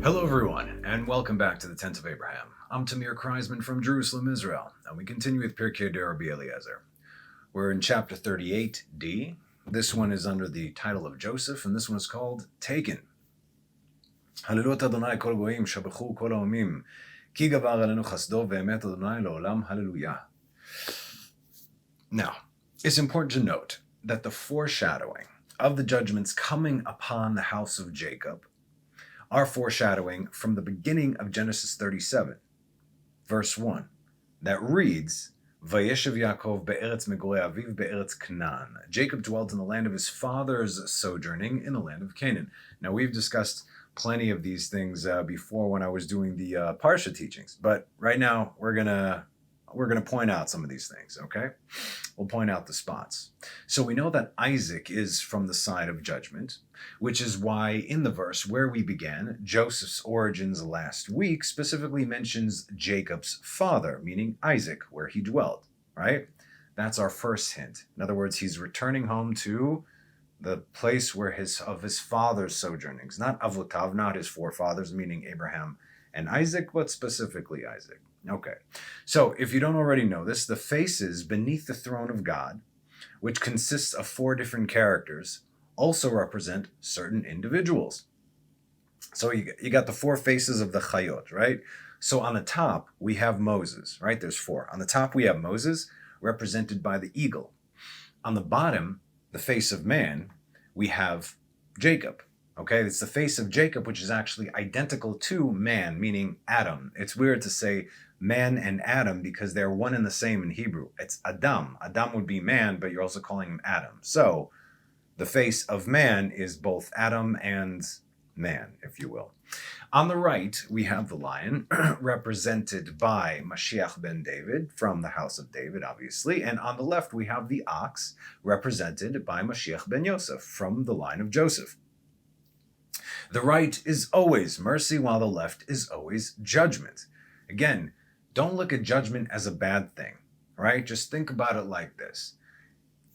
Hello everyone, and welcome back to the Tent of Abraham. I'm Tamir Kreisman from Jerusalem, Israel, and we continue with Pirkei de Rabbi Eliezer. We're in chapter 38d. This one is under the title of Joseph, and this one is called Taken. Hallelujah Adonai kol goyim, shabechu kol ha'omim, ki gavar alenu chasdo ve'emet Adonai le'olam, hallelujah. Now, it's important to note that the foreshadowing of the judgments coming upon the house of Jacob are foreshadowing from the beginning of Genesis 37, verse 1, that reads, Vayeshev Yaakov be'eretz megorei aviv be'eretz Canaan. Jacob dwelt in the land of his father's sojourning in the land of Canaan. Now, we've discussed plenty of these things before when I was doing the Parsha teachings, but right now we're gonna point out some of these things, okay? We'll point out the spots. So we know that Isaac is from the side of judgment, which is why in the verse where we began, Joseph's origins last week specifically mentions Jacob's father, meaning Isaac, where he dwelt, right? That's our first hint. In other words, he's returning home to the place where his father's sojournings, not avotav, not his forefathers, meaning Abraham and Isaac, but specifically Isaac. Okay, so if you don't already know this, the faces beneath the throne of God, which consists of 4 different characters, also represent certain individuals. So you got the 4 faces of the Chayot, right? So on the top, we have Moses, right? There's 4. On the top, we have Moses, represented by the eagle. On the bottom, the face of man, we have Jacob. Okay, it's the face of Jacob, which is actually identical to man, meaning Adam. It's weird to say man and Adam because they're one and the same in Hebrew. It's Adam. Adam would be man, but you're also calling him Adam. So the face of man is both Adam and man, if you will. On the right, we have the lion, represented by Mashiach ben David, from the house of David, obviously. And on the left, we have the ox, represented by Mashiach ben Yosef, from the line of Joseph. The right is always mercy, while the left is always judgment. Again, don't look at judgment as a bad thing, right? Just think about it like this.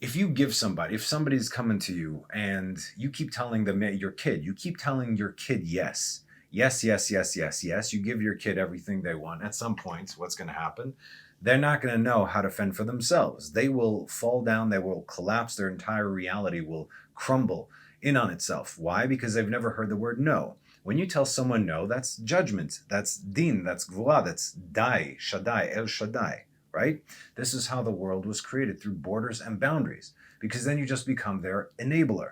If somebody's coming to you and you keep telling you keep telling your kid yes, you give your kid everything they want, at some point, what's going to happen? They're not going to know how to fend for themselves. They will fall down, they will collapse, their entire reality will crumble in on itself. Why? Because they've never heard the word no. When you tell someone no, that's judgment, that's din, that's gvura, that's dai, shaddai, el shaddai, right? This is how the world was created, through borders and boundaries, because then you just become their enabler.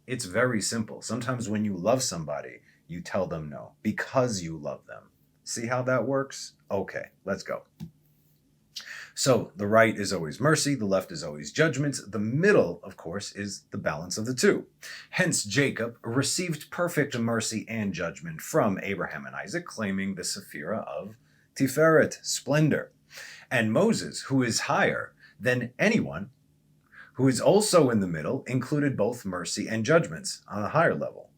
It's very simple. Sometimes when you love somebody, you tell them no because you love them. See how that works? Okay, let's go. So the right is always mercy, the left is always judgment. The middle, of course, is the balance of the two. Hence, Jacob received perfect mercy and judgment from Abraham and Isaac, claiming the Sephirah of Tiferet, splendor. And Moses, who is higher than anyone, who is also in the middle, included both mercy and judgments on a higher level.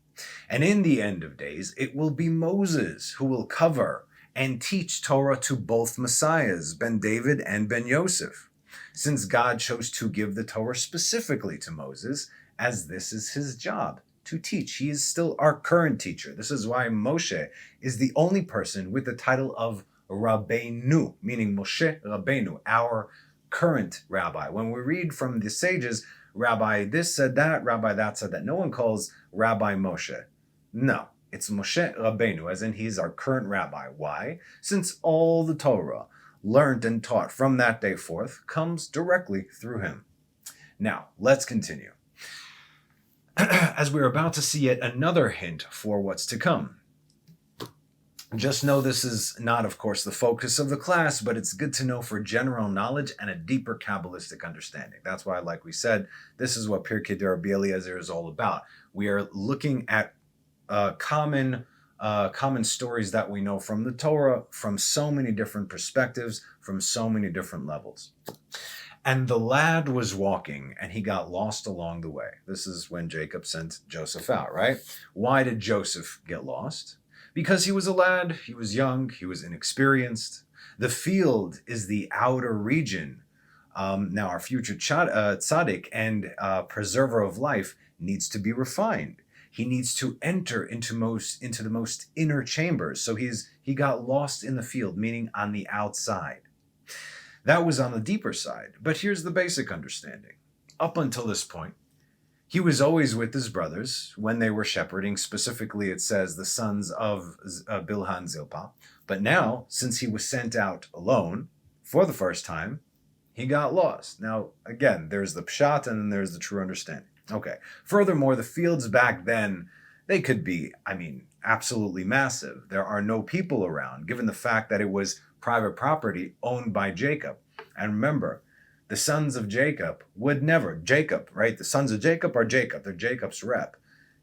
And in the end of days, it will be Moses who will cover and teach Torah to both Messiahs, Ben David and Ben Yosef, since God chose to give the Torah specifically to Moses, as this is his job, to teach. He is still our current teacher. This is why Moshe is the only person with the title of Rabbeinu, meaning Moshe Rabbeinu, our current rabbi. When we read from the sages, Rabbi this said that, Rabbi that said that, no one calls Rabbi Moshe. No. It's Moshe Rabbeinu, as in he's our current rabbi. Why? Since all the Torah learned and taught from that day forth comes directly through him. Now, let's continue. As we're about to see yet another hint for what's to come. Just know this is not, of course, the focus of the class, but it's good to know for general knowledge and a deeper Kabbalistic understanding. That's why, like we said, this is what Pirkei de Rabbi Eliezer is all about. We are looking at common stories that we know from the Torah, from so many different perspectives, from so many different levels. And the lad was walking, and he got lost along the way. This is when Jacob sent Joseph out, right? Why did Joseph get lost? Because he was a lad, he was young, he was inexperienced. The field is the outer region. Now, our future tzaddik and preserver of life needs to be refined. he needs to enter into the most inner chambers. So he got lost in the field, meaning on the outside. That was on the deeper side. But here's the basic understanding. Up until this point, he was always with his brothers when they were shepherding. Specifically, it says the sons of Bilhan Zilpah. But now, since he was sent out alone for the first time, he got lost. Now, again, there's the pshat and then there's the true understanding. Okay. Furthermore, the fields back then, they could be, absolutely massive. There are no people around, given the fact that it was private property owned by Jacob. And remember, the sons of Jacob would never, Jacob, right? The sons of Jacob are Jacob. They're Jacob's rep.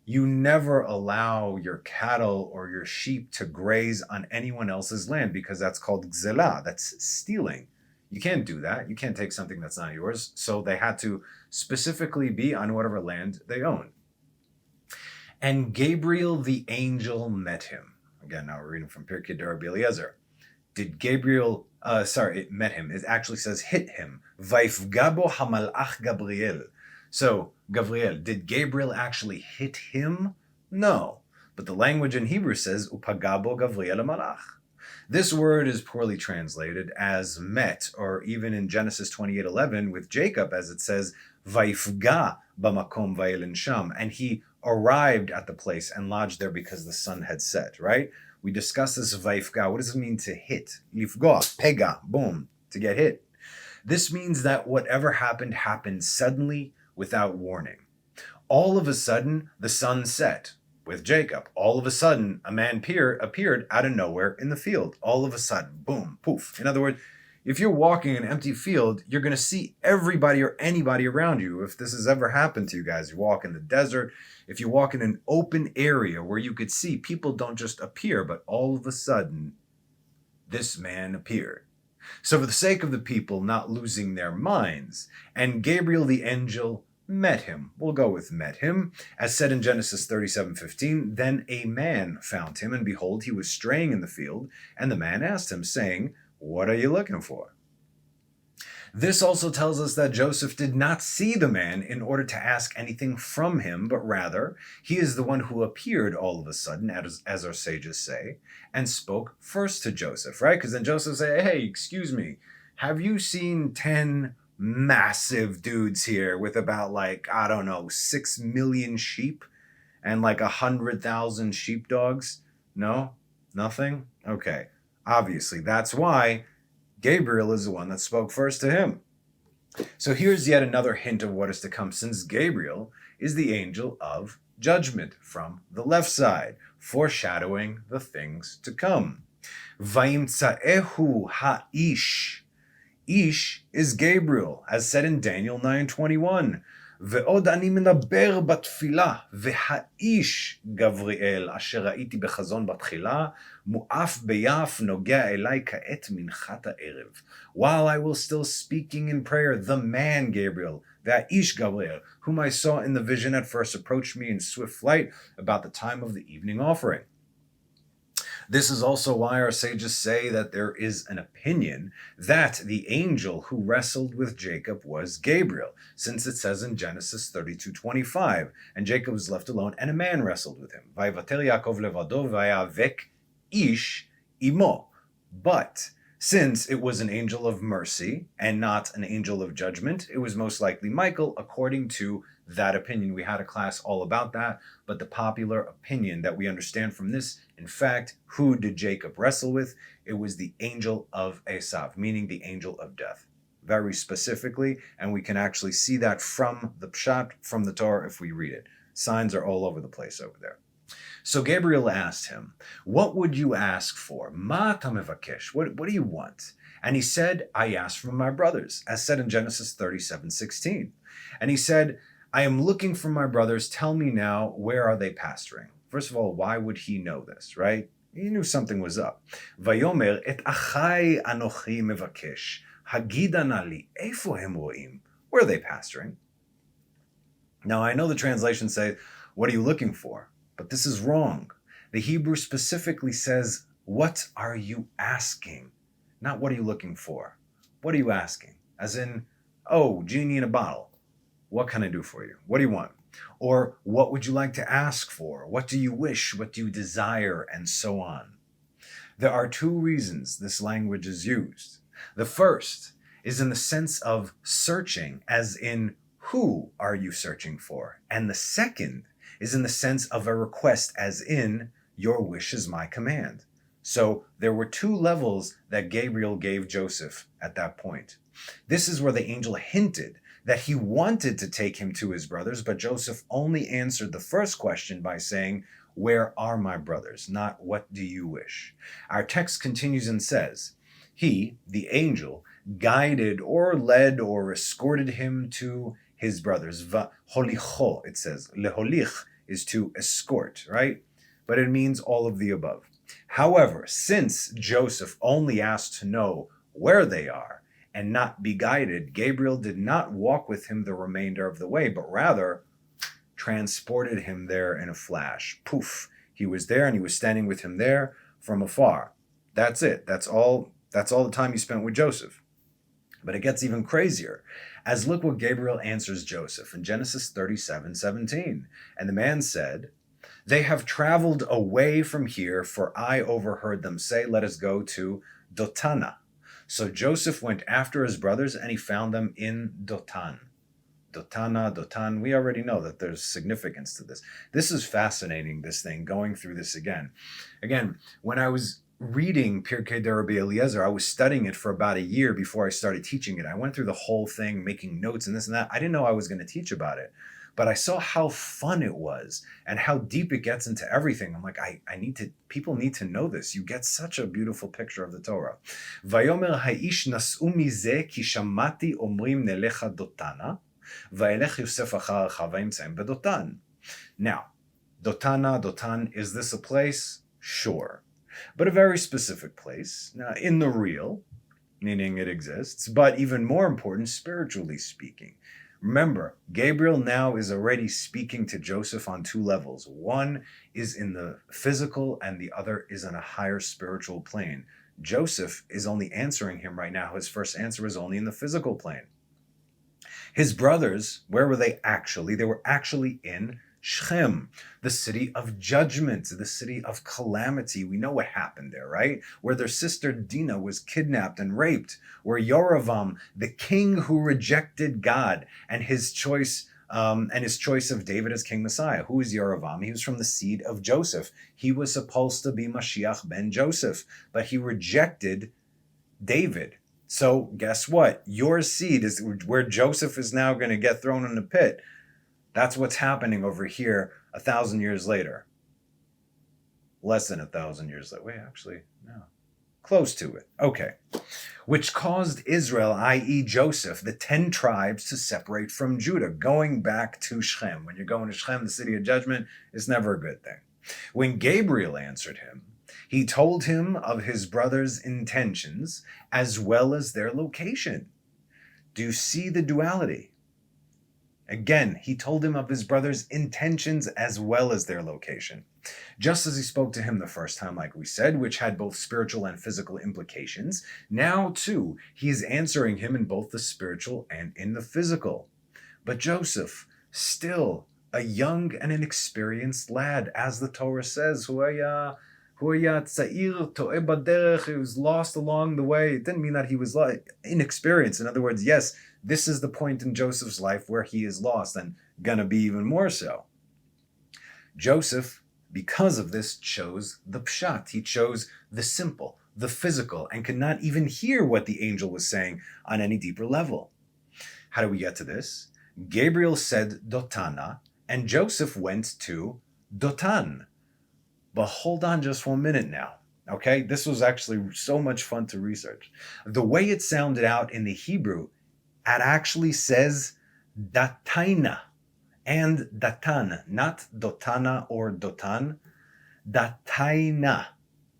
You never allow your cattle or your sheep to graze on anyone else's land because that's called gzelah. That's stealing. You can't do that. You can't take something that's not yours. So they had to specifically be on whatever land they owned. And Gabriel the angel met him. Again, now we're reading from Pirkei Rabbi Eliezer. Did Gabriel, it met him. It actually says hit him. Vaifgabo hamalach Gabriel. So, Gabriel, did Gabriel actually hit him? No. But the language in Hebrew says, upagabo Gabriel malach. This word is poorly translated as met, or even in Genesis 28:11 with Jacob, as it says, vaifga bamakom va'elin sham. And he arrived at the place and lodged there because the sun had set, right? We discussed this vaifga. What does it mean to hit? Lifgoa, pega, boom, to get hit. This means that whatever happened suddenly without warning. All of a sudden, the sun set with Jacob. All of a sudden, a man appeared out of nowhere in the field. All of a sudden, boom, poof. In other words, if you're walking an empty field, you're going to see everybody or anybody around you. If this has ever happened to you guys, you walk in the desert, if you walk in an open area where you could see, people don't just appear, but all of a sudden, this man appeared. So for the sake of the people not losing their minds, and Gabriel the angel met him. We'll go with met him. As said in Genesis 37:15, then a man found him, and behold, he was straying in the field, and the man asked him, saying, what are you looking for? This also tells us that Joseph did not see the man in order to ask anything from him, but rather he is the one who appeared all of a sudden, as our sages say, and spoke first to Joseph, right? Because then Joseph said, hey, excuse me, have you seen 10 massive dudes here with about 6 million sheep and 100,000 sheepdogs? No? Nothing? Okay. Obviously, that's why Gabriel is the one that spoke first to him. So here's yet another hint of what is to come, since Gabriel is the angel of judgment from the left side, foreshadowing the things to come. Vayimtsaehu ha'ish. Ish is Gabriel, as said in Daniel 9:21. ועוד אני מדבר בתפילה, והאיש גבריאל, אשר ראיתי בחזון בתחילה, מואף ביעף נוגע אליי כעת מנחת הערב. While I was still speaking in prayer, the man Gabriel, that ish Gabriel, whom I saw in the vision at first, approached me in swift flight about the time of the evening offering. This is also why our sages say that there is an opinion that the angel who wrestled with Jacob was Gabriel, since it says in Genesis 32:25, and Jacob was left alone, and a man wrestled with him. Vayivater Yaakov levado vayavek ish imo. But since it was an angel of mercy and not an angel of judgment, it was most likely Michael, according to that opinion. We had a class all about that, but the popular opinion that we understand from this, in fact, who did Jacob wrestle with? It was the angel of Esav, meaning the angel of death, very specifically, and we can actually see that from the Pshat, from the Torah, if we read it. Signs are all over the place over there. So Gabriel asked him, what would you ask for? Ma ta mevakesh? What do you want? And he said, I asked for my brothers, as said in Genesis 37:16. And he said, I am looking for my brothers. Tell me now, where are they pasturing? First of all, why would he know this, right? He knew something was up. Vayomer et achai anochi mevakesh. Hagida na li, eifo hem roim? Where are they pasturing? Now, I know the translations say, what are you looking for? But this is wrong. The Hebrew specifically says, what are you asking? Not what are you looking for? What are you asking? As in, oh, genie in a bottle. What can I do for you? What do you want? Or what would you like to ask for? What do you wish? What do you desire? And so on. There are two reasons this language is used. The first is in the sense of searching, as in, who are you searching for? And the second is in the sense of a request, as in, your wish is my command. So there were two levels that Gabriel gave Joseph at that point. This is where the angel hinted that he wanted to take him to his brothers, but Joseph only answered the first question by saying, where are my brothers? Not what do you wish? Our text continues and says, he, the angel, guided or led or escorted him to his brothers. Holicho, it says. Leholich is to escort, right? But it means all of the above. However, since Joseph only asked to know where they are and not be guided, Gabriel did not walk with him the remainder of the way, but rather transported him there in a flash. Poof. He was there and he was standing with him there from afar. That's it. That's all the time he spent with Joseph. But it gets even crazier, as look what Gabriel answers Joseph in Genesis 37:17. And the man said, they have traveled away from here, for I overheard them say, let us go to Dotan. So Joseph went after his brothers, and he found them in Dotan. Dotan, we already know that there's significance to this. This is fascinating, this thing, going through this again. Again, when I was reading Pirkei de Rabbi Eliezer, I was studying it for about a year before I started teaching it. I went through the whole thing, making notes and this and that. I didn't know I was going to teach about it, but I saw how fun it was and how deep it gets into everything. I'm like, people need to know this. You get such a beautiful picture of the Torah. Vayomer ha'ish nas'u mizeh ki shamati omrim nelecha dotana. Now, Dotan, is this a place? Sure. But a very specific place. Now, in the real, meaning it exists, but even more important, spiritually speaking. Remember, Gabriel now is already speaking to Joseph on two levels. One is in the physical and the other is on a higher spiritual plane. Joseph is only answering him right now. His first answer is only in the physical plane. His brothers, where were they actually? They were actually in Shechem, the city of judgment, the city of calamity. We know what happened there, right? Where their sister Dinah was kidnapped and raped, where Yoravam, the king who rejected God and his choice of David as king Messiah. Who is Yoravam? He was from the seed of Joseph. He was supposed to be Mashiach ben Joseph, but he rejected David. So guess what? Your seed is where Joseph is now going to get thrown in the pit. That's what's happening over here 1,000 years later. Less than 1,000 years later. Wait, actually, no. Close to it. Okay. Which caused Israel, i.e. Joseph, the 10 tribes to separate from Judah, going back to Shechem. When you're going to Shechem, the city of judgment, it's never a good thing. When Gabriel answered him, he told him of his brother's intentions as well as their location. Do you see the duality? Again, he told him of his brother's intentions as well as their location. Just as he spoke to him the first time, like we said, which had both spiritual and physical implications, now too, he is answering him in both the spiritual and in the physical. But Joseph, still a young and inexperienced lad, as the Torah says, he was lost along the way. It didn't mean that he was inexperienced. In other words, yes, this is the point in Joseph's life where he is lost and gonna be even more so. Joseph, because of this, chose the pshat. He chose the simple, the physical, and could not even hear what the angel was saying on any deeper level. How do we get to this? Gabriel said Dotana, and Joseph went to Dotan. But hold on just 1 minute now, okay? This was actually so much fun to research. The way it sounded out in the Hebrew, it actually says Dataina and Datan, not Dotana or Dotan, Dataina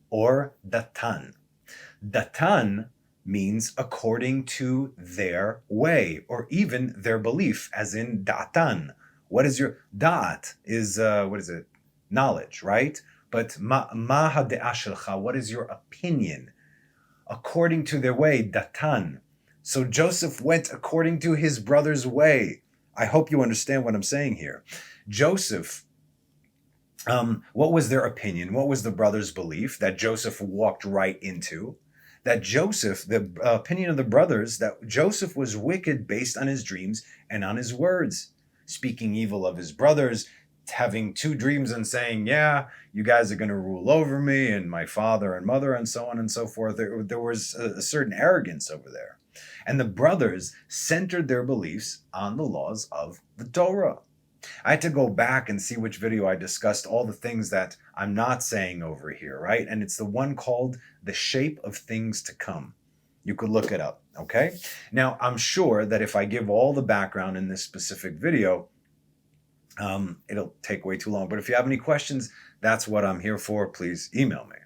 or Datan. Datan means according to their way or even their belief, as in Datan. What is your Da'at is knowledge, right? But ma ha'de'ah shelcha, what is your opinion? According to their way, Datan. So Joseph went according to his brother's way. I hope you understand what I'm saying here. Joseph, what was their opinion? What was the brothers' belief that Joseph walked right into? That Joseph, the opinion of the brothers, that Joseph was wicked based on his dreams and on his words, speaking evil of his brothers, having two dreams and saying, yeah, you guys are going to rule over me and my father and mother and so on and so forth. There was a certain arrogance over there. And the brothers centered their beliefs on the laws of the Torah. I had to go back and see which video I discussed all the things that I'm not saying over here, right? And it's the one called The Shape of Things to Come. You could look it up, okay? Now, I'm sure that if I give all the background in this specific video, it'll take way too long. But if you have any questions, that's what I'm here for. Please email me.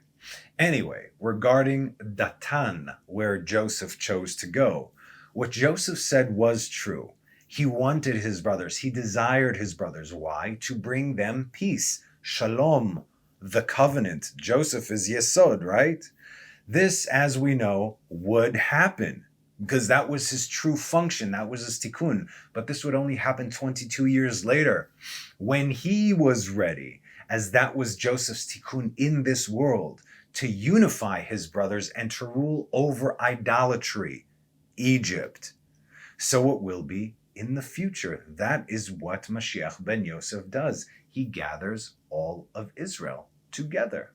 Anyway, regarding Dotan, where Joseph chose to go, what Joseph said was true. He wanted his brothers. He desired his brothers. Why? To bring them peace. Shalom, the covenant. Joseph is Yesod, right? This, as we know, would happen because that was his true function. That was his tikkun. But this would only happen 22 years later when he was ready, as that was Joseph's tikkun in this world, to unify his brothers and to rule over idolatry, Egypt. So it will be in the future. That is what Mashiach ben Yosef does. He gathers all of Israel together.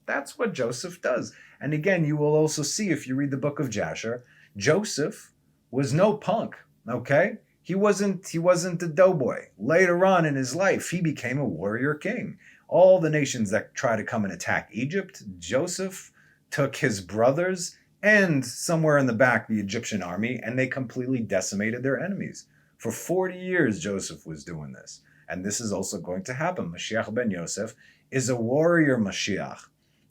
That's what Joseph does. And again, you will also see if you read the book of Jasher, Joseph was no punk, okay? He wasn't a doughboy. Later on in his life, he became a warrior king. All the nations that try to come and attack Egypt, Joseph took his brothers and somewhere in the back, the Egyptian army, and they completely decimated their enemies. For 40 years, Joseph was doing this. And this is also going to happen. Mashiach ben Yosef is a warrior Mashiach.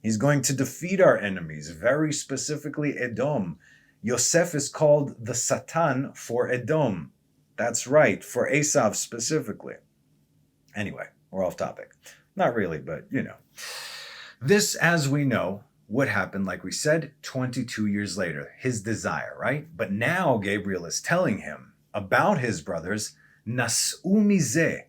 He's going to defeat our enemies, very specifically Edom. Yosef is called the Satan for Edom. That's right, for Esav specifically. Anyway, we're off topic. Not really, but you know. This, as we know, would happen, like we said, 22 years later. His desire, right? But now Gabriel is telling him about his brothers, Nas'u mizeh.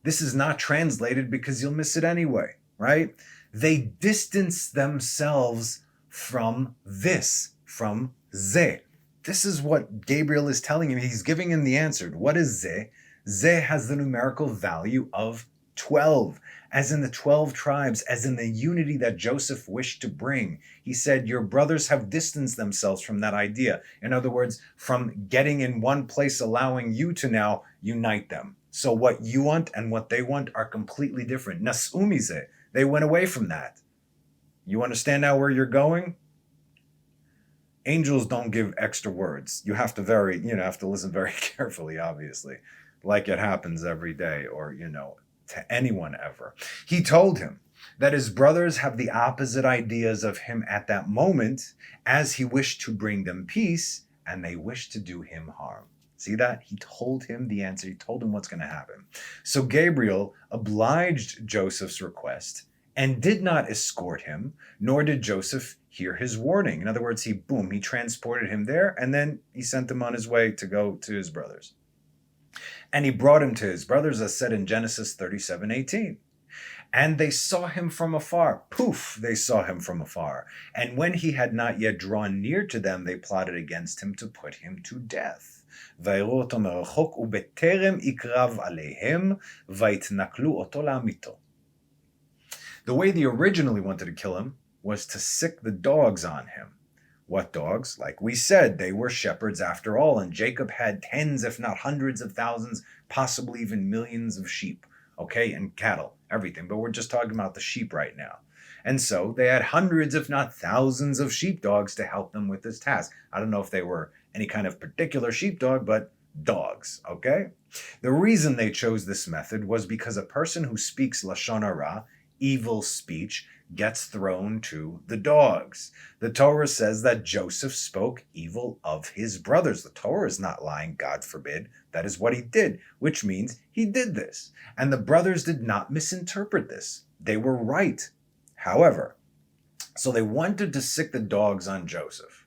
This is not translated because you'll miss it anyway, right? They distance themselves from this, from zeh. This is what Gabriel is telling him. He's giving him the answer. What is zeh? Zeh has the numerical value of 12, as in the 12 tribes, as in the unity that Joseph wished to bring. He said, your brothers have distanced themselves from that idea. In other words, from getting in one place, allowing you to now unite them. So what you want and what they want are completely different. Nas'u mizeh. They went away from that. You understand now where you're going? Angels don't give extra words. You have to listen very carefully, obviously, like it happens every day or, to anyone ever. He told him that his brothers have the opposite ideas of him at that moment, as he wished to bring them peace and they wished to do him harm. See that? He told him the answer. He told him what's going to happen. So Gabriel obliged Joseph's request and did not escort him, nor did Joseph hear his warning. In other words, he transported him there, and then he sent him on his way to go to his brothers. And he brought him to his brothers, as said in Genesis 37:18. And they saw him from afar. Poof, they saw him from afar. And when he had not yet drawn near to them, they plotted against him to put him to death. ויראו אותו מרחוק ובטרם יקרב עליהם ויתנכלו אותו לעמיתו. The way they originally wanted to kill him was to sick the dogs on him. What dogs? Like we said, they were shepherds after all, and Jacob had tens, if not hundreds of thousands, possibly even millions of sheep, okay, and cattle, everything. But we're just talking about the sheep right now. And so they had hundreds, if not thousands, of sheepdogs to help them with this task. I don't know if they were any kind of particular sheepdog, but dogs, okay? The reason they chose this method was because a person who speaks Lashon Hara, evil speech, gets thrown to the dogs. The Torah says that Joseph spoke evil of his brothers. The Torah is not lying, God forbid. That is what he did, which means he did this. And the brothers did not misinterpret this. They were right. However, so they wanted to sick the dogs on Joseph.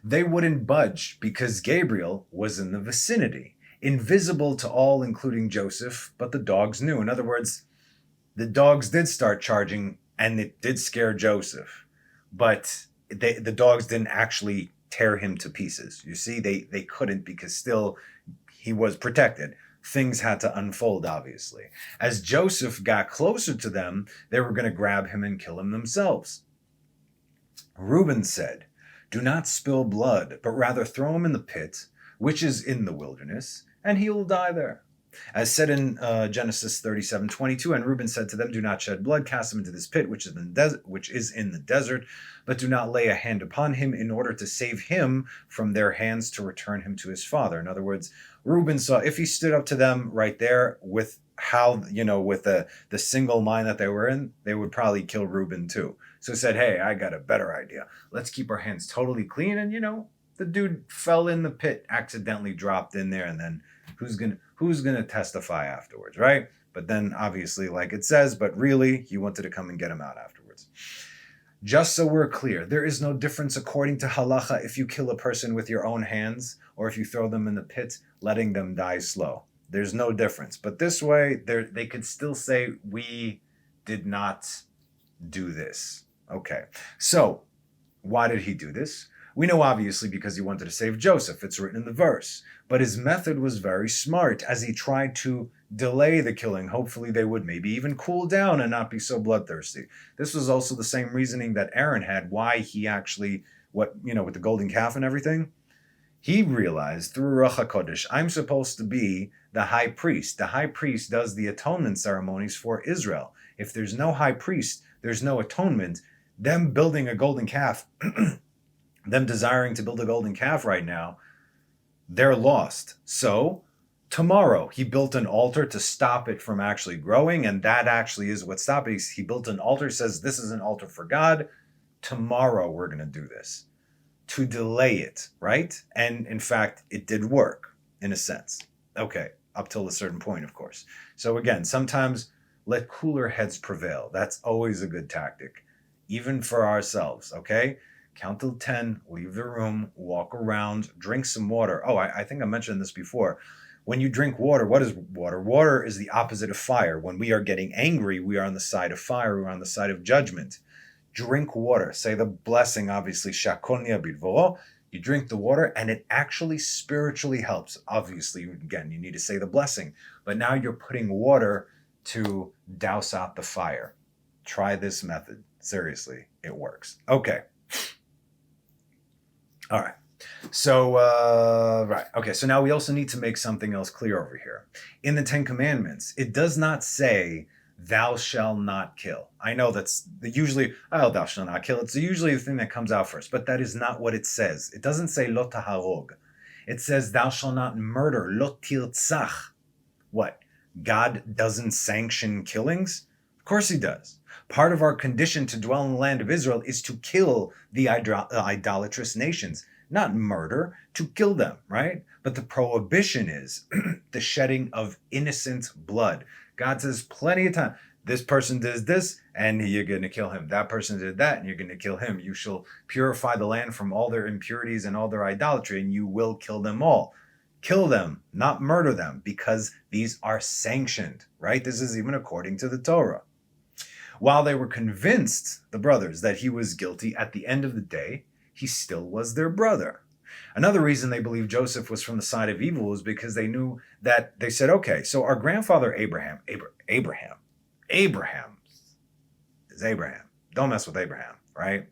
They wouldn't budge because Gabriel was in the vicinity. invisible to all, including Joseph, but the dogs knew. In other words, the dogs did start charging, and it did scare Joseph, but the dogs didn't actually tear him to pieces. You see, they couldn't, because still he was protected. Things had to unfold, obviously. As Joseph got closer to them, they were going to grab him and kill him themselves. Reuben said, "Do not spill blood, but rather throw him in the pit, which is in the wilderness, and he will die there." As said in Genesis 37:22, and Reuben said to them, "Do not shed blood, cast him into this pit, which is in the desert, but do not lay a hand upon him, in order to save him from their hands, to return him to his father." In other words, Reuben saw, if he stood up to them right there with with the single mind that they were in, they would probably kill Reuben too. So he said, "Hey, I got a better idea. Let's keep our hands totally clean." And the dude fell in the pit, accidentally dropped in there, and then who's gonna testify afterwards, right? But then obviously, like it says, but really he wanted to come and get him out afterwards. Just so we're clear, there is no difference according to halacha if you kill a person with your own hands or if you throw them in the pit, letting them die slow. There's no difference. But this way, they could still say, we did not do this. Okay, so why did he do this? We know obviously because he wanted to save Joseph. It's written in the verse. But his method was very smart, as he tried to delay the killing. Hopefully they would maybe even cool down and not be so bloodthirsty. This was also the same reasoning that Aaron had, why he actually, with the golden calf and everything. He realized through Ruach HaKodesh, I'm supposed to be the high priest. The high priest does the atonement ceremonies for Israel. If there's no high priest, there's no atonement. Them building a golden calf, them desiring to build a golden calf right now, they're lost. So tomorrow he built an altar to stop it from actually growing, and that actually is what stopped it. He built an altar, says this is an altar for God. Tomorrow we're going to do this, to delay it, right? And in fact, it did work in a sense. Okay, up till a certain point, of course. So again, sometimes let cooler heads prevail. That's always a good tactic, even for ourselves, okay? Count till 10, leave the room, walk around, drink some water. Oh, I think I mentioned this before. When you drink water, what is water? Water is the opposite of fire. When we are getting angry, we are on the side of fire. We're on the side of judgment. Drink water. Say the blessing, obviously. Shakonia bidvoro. You drink the water, and it actually spiritually helps. Obviously, again, you need to say the blessing. But now you're putting water to douse out the fire. Try this method. Seriously, it works. Okay. All right. So, So now we also need to make something else clear over here. In the Ten Commandments, it does not say, "Thou shalt not kill." I know that's usually, thou shalt not kill. It's usually the thing that comes out first, but that is not what it says. It doesn't say, "Lo taharog." It says, "Thou shalt not murder." Lo tirtzach. What? God doesn't sanction killings? Of course he does. Part of our condition to dwell in the land of Israel is to kill the idolatrous nations, not murder, to kill them, right? But the prohibition is the shedding of innocent blood. God says plenty of time, this person did this, and you're going to kill him. That person did that, and you're going to kill him. You shall purify the land from all their impurities and all their idolatry, and you will kill them all. Kill them, not murder them, because these are sanctioned, right? This is even according to the Torah. While they were convinced, the brothers, that he was guilty, at the end of the day, he still was their brother. Another reason they believed Joseph was from the side of evil was because they knew that, they said, okay, so our grandfather Abraham is Abraham. Don't mess with Abraham, right?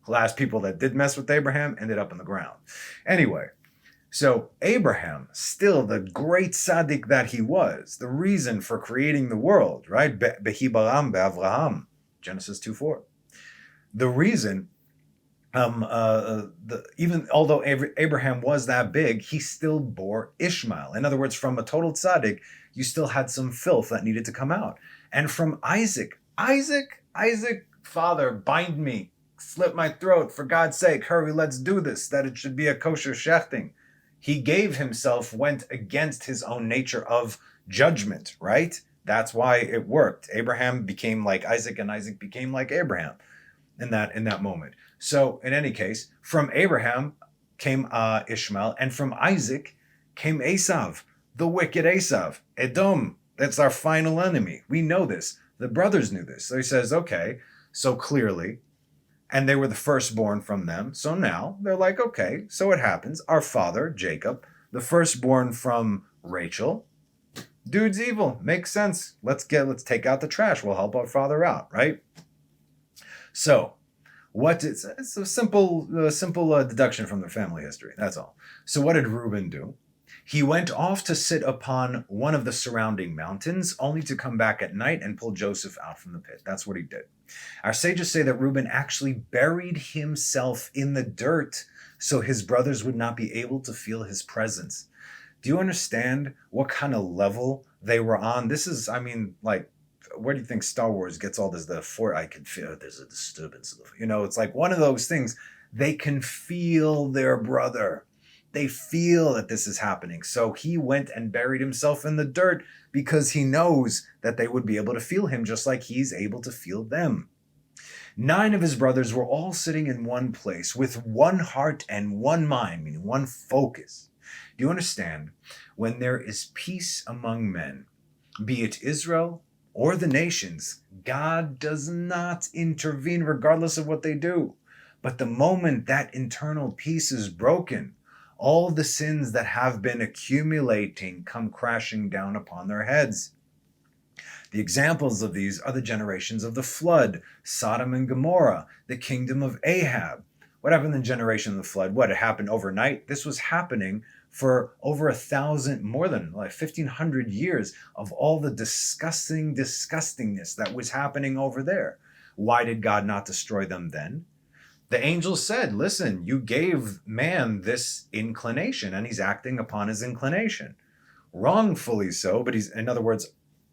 The last people that did mess with Abraham ended up in the ground. Anyway, so Abraham, still the great tzaddik that he was, the reason for creating the world, right? Behibaram be'Avraham, Genesis 2:4. The reason, even although Abraham was that big, he still bore Ishmael. In other words, from a total tzaddik, you still had some filth that needed to come out. And from Isaac, Father, bind me, slit my throat, for God's sake, hurry, let's do this, that it should be a kosher shechting. He gave himself, went against his own nature of judgment, right? That's why it worked. Abraham became like Isaac, and Isaac became like Abraham in that moment. So in any case, from Abraham came Ishmael, and from Isaac came Esav, the wicked Esav, Edom. That's our final enemy. We know this. The brothers knew this. So he says, okay, so clearly, and they were the firstborn from them. So now they're like, okay, so it happens. Our father, Jacob, the firstborn from Rachel, dude's evil. Makes sense. Let's take out the trash. We'll help our father out, right? So it's a simple deduction from their family history. That's all. So what did Reuben do? He went off to sit upon one of the surrounding mountains, only to come back at night and pull Joseph out from the pit. That's what he did. Our sages say that Reuben actually buried himself in the dirt so his brothers would not be able to feel his presence. Do you understand what kind of level they were on? This is, where do you think Star Wars gets all this? I can feel there's a disturbance. It's like one of those things. They can feel their brother. They feel that this is happening. So he went and buried himself in the dirt because he knows that they would be able to feel him just like he's able to feel them. 9 of his brothers were all sitting in one place with one heart and one mind, meaning one focus. Do you understand? When there is peace among men, be it Israel or the nations, God does not intervene regardless of what they do. But the moment that internal peace is broken, all the sins that have been accumulating come crashing down upon their heads. The examples of these are the generations of the flood, Sodom and Gomorrah, the kingdom of Ahab. What happened in the generation of the flood? What, it happened overnight? This was happening for over 1,000, more than 1,500 years of all the disgustingness that was happening over there. Why did God not destroy them then? The angel said, listen, you gave man this inclination, and he's acting upon his inclination. Wrongfully so, but in other words,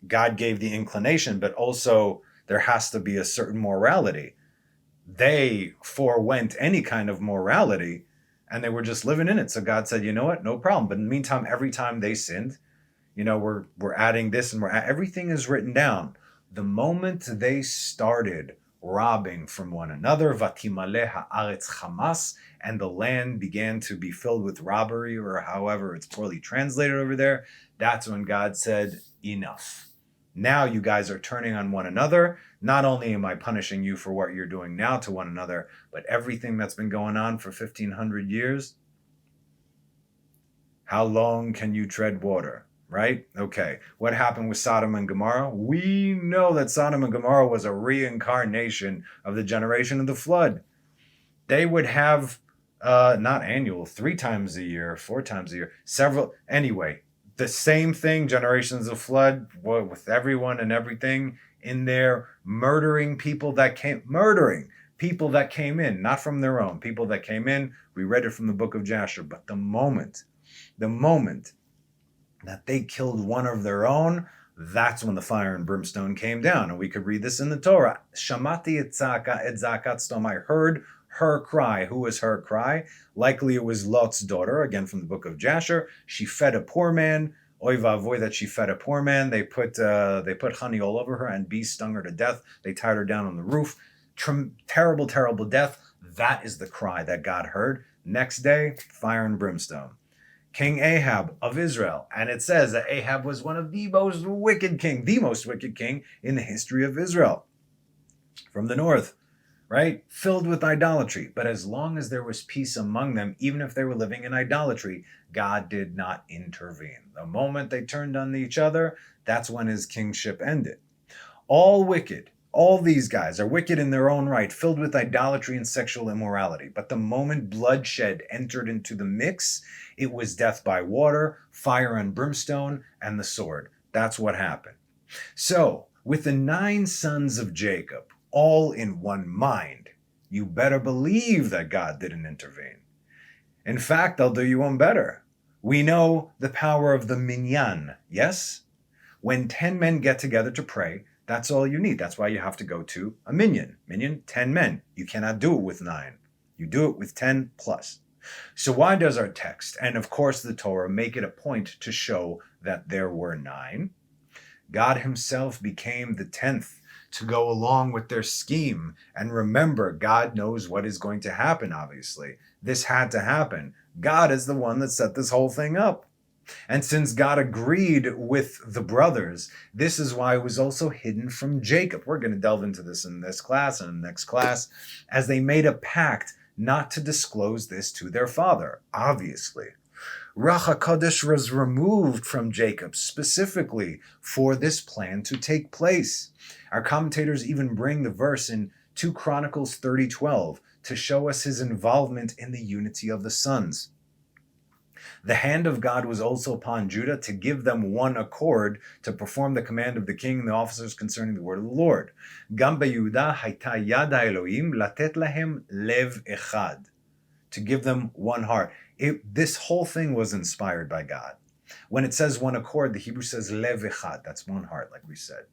God gave the inclination, but also there has to be a certain morality. They forewent any kind of morality, and they were just living in it. So God said, you know what, no problem. But in the meantime, every time they sinned, we're adding this, and everything is written down. The moment they started robbing from one another, Vatimale haaretz chamas, and the land began to be filled with robbery, or however it's poorly translated over there, that's when God said, enough. Now you guys are turning on one another. Not only am I punishing you for what you're doing now to one another, but everything that's been going on for 1,500 years, how long can you tread water? Right? Okay. What happened with Sodom and Gomorrah? We know that Sodom and Gomorrah was a reincarnation of the generation of the flood. They would have, not annual, 3 times a year, 4 times a year, several. Anyway, the same thing, generations of flood, with everyone and everything in there, murdering people that came in, not from their own, people that came in. We read it from the book of Jasher. But the moment that they killed one of their own, that's when the fire and brimstone came down. And we could read this in the Torah. Shamati et zakat stom. I heard her cry. Who was her cry? Likely it was Lot's daughter, again from the book of Jasher. She fed a poor man. Oy vavoy that she fed a poor man. They put honey all over her, and bees stung her to death. They tied her down on the roof. Terrible, terrible death. That is the cry that God heard. Next day, fire and brimstone. King Ahab of Israel. And it says that Ahab was one of the most wicked king in the history of Israel. From the north, right? Filled with idolatry. But as long as there was peace among them, even if they were living in idolatry, God did not intervene. The moment they turned on each other, that's when his kingship ended. All wicked. All these guys are wicked in their own right, filled with idolatry and sexual immorality. But the moment bloodshed entered into the mix, it was death by water, fire and brimstone, and the sword. That's what happened. So, with the 9 sons of Jacob, all in one mind, you better believe that God didn't intervene. In fact, I'll do you one better. We know the power of the minyan, yes? When 10 men get together to pray, that's all you need. That's why you have to go to a minyan. Minyan, 10 men. You cannot do it with 9. You do it with 10 plus. So why does our text, and of course the Torah, make it a point to show that there were 9? God himself became the 10th to go along with their scheme. And remember, God knows what is going to happen, obviously. This had to happen. God is the one that set this whole thing up. And since God agreed with the brothers, this is why it was also hidden from Jacob. We're going to delve into this in this class and in the next class, as they made a pact not to disclose this to their father, obviously. Ruach HaKodesh was removed from Jacob specifically for this plan to take place. Our commentators even bring the verse in 2 Chronicles 30:12 to show us his involvement in the unity of the sons. The hand of God was also upon Judah to give them one accord to perform the command of the king and the officers concerning the word of the Lord. Gam beYehuda hayta yad haElohim latet lahem lev echad. To give them one heart. This whole thing was inspired by God. When it says one accord, the Hebrew says lev echad. That's one heart, like we said.